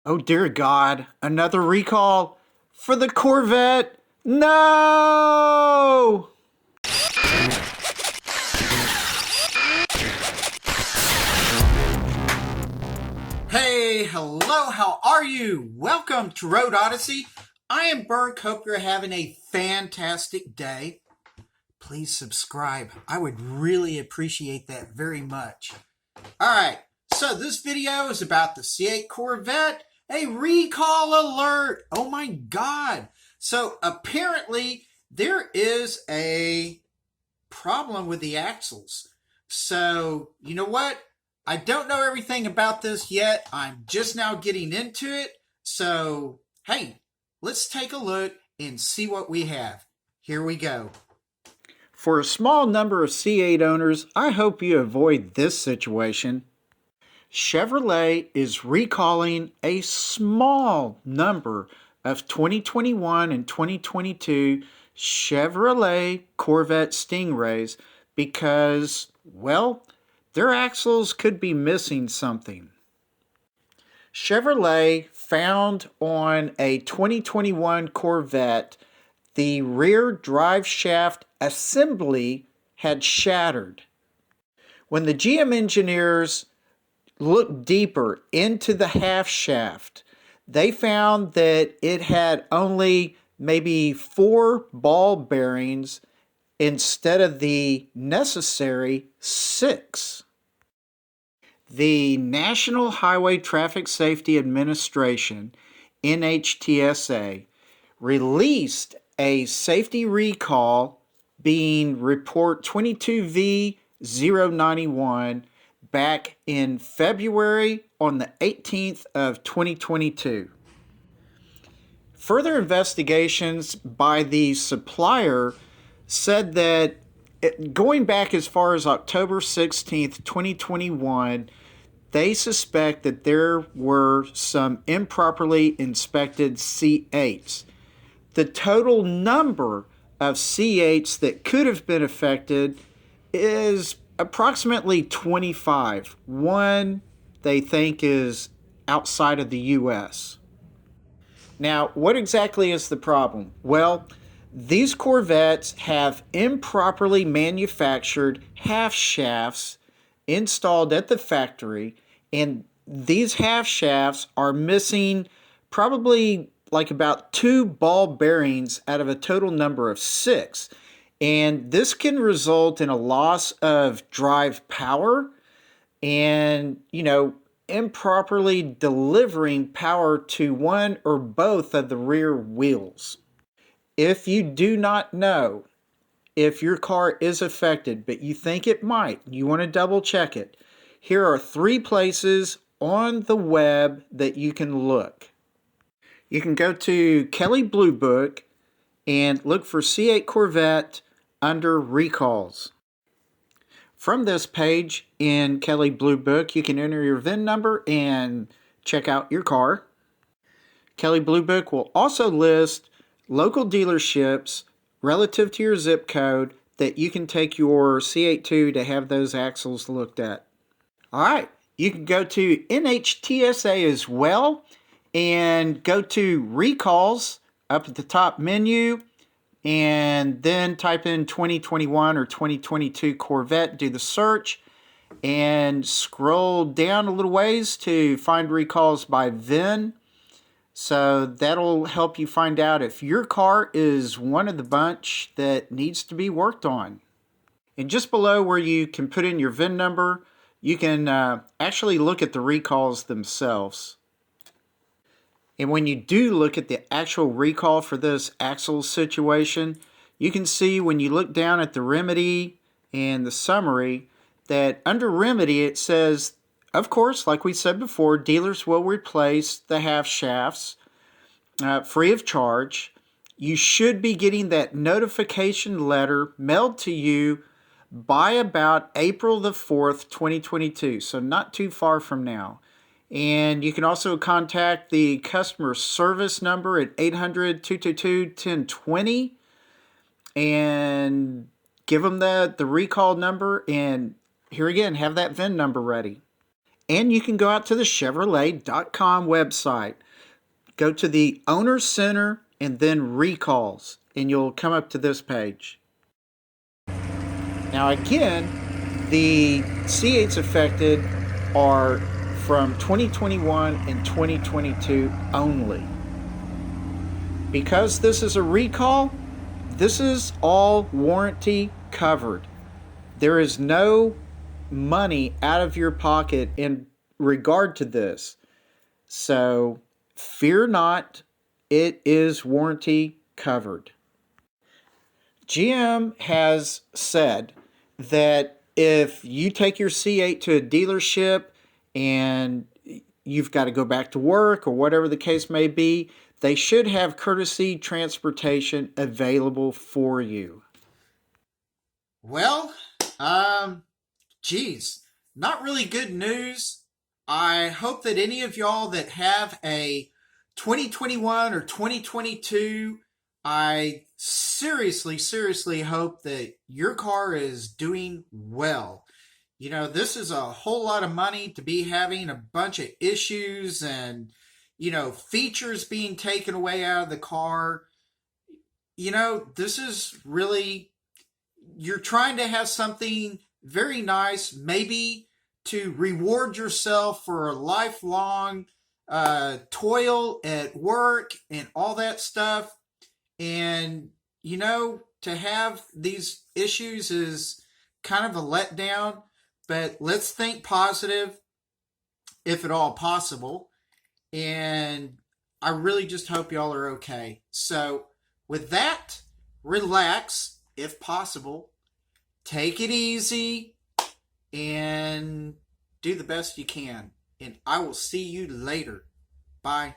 Oh dear God, another recall for the Corvette? No! Hey, hello, how are you? Welcome to Road Odyssey. I am Burke. Hope you're having a fantastic day. Please subscribe. I would really appreciate that very much. Alright, so this video is about the C8 Corvette. A recall alert! Oh my God! So apparently there is a problem with the axles. So, you know what? I don't know everything about this yet. I'm just now getting into it. So, hey, let's take a look and see what we have. Here we go. For a small number of C8 owners, I hope you avoid this situation. Chevrolet is recalling a small number of 2021 and 2022 Chevrolet Corvette Stingrays because, well, their axles could be missing something. Chevrolet found on a 2021 Corvette the rear drive shaft assembly had shattered. When the GM engineers looked deeper into the half shaft, they found that it had only maybe 4 ball bearings instead of the necessary 6. The National Highway Traffic Safety Administration, NHTSA, released a safety recall being Report 22V091 back in February on the 18th of 2022. Further investigations by the supplier said that going back as far as October 16th, 2021, they suspect that there were some improperly inspected C8s. The total number of C8s that could have been affected is approximately 25. One they think is outside of the U.S. Now, what exactly is the problem? Well, these Corvettes have improperly manufactured half shafts installed at the factory, and these half shafts are missing probably like about 2 ball bearings out of a total number of 6. And this can result in a loss of drive power and, improperly delivering power to one or both of the rear wheels. If you do not know if your car is affected, but you think it might, you want to double check it, here are 3 places on the web that you can look. You can go to Kelley Blue Book and look for C8 Corvette under recalls. From this page in Kelley Blue Book, you can enter your VIN number and check out your car. Kelley Blue Book will also list local dealerships relative to your zip code that you can take your C8 to have those axles looked at. All right, you can go to NHTSA as well and go to recalls up at the top menu and then type in 2021 or 2022 Corvette, do the search, and scroll down a little ways to find recalls by VIN. So that'll help you find out if your car is one of the bunch that needs to be worked on. And just below where you can put in your VIN number, you can actually look at the recalls themselves. And when you do look at the actual recall for this axle situation, you can see when you look down at the remedy and the summary that under remedy it says, of course, like we said before, dealers will replace the half shafts free of charge. You should be getting that notification letter mailed to you by about April the 4th, 2022, so not too far from now. And you can also contact the customer service number at 800-222-1020 and give them the recall number, and here again, have that VIN number ready. And you can go out to the Chevrolet.com website, go to the Owner Center, and then Recalls, and you'll come up to this page. Now again, the C8s affected are from 2021 and 2022 only. Because this is a recall, this is all warranty covered. There is no money out of your pocket in regard to this. So fear not, it is warranty covered. GM has said that if you take your C8 to a dealership and you've got to go back to work or whatever the case may be, they should have courtesy transportation available for you. Well, geez, not really good news. I hope that any of y'all that have a 2021 or 2022, I seriously hope that your car is doing well. You know, this is a whole lot of money to be having a bunch of issues and, you know, features being taken away out of the car. You know, this is really, you're trying to have something very nice, maybe to reward yourself for a lifelong toil at work and all that stuff. And, you know, to have these issues is kind of a letdown, but let's think positive if at all possible. And I really just hope y'all are okay. So, with that, relax if possible, take it easy, and do the best you can. And I will see you later. Bye.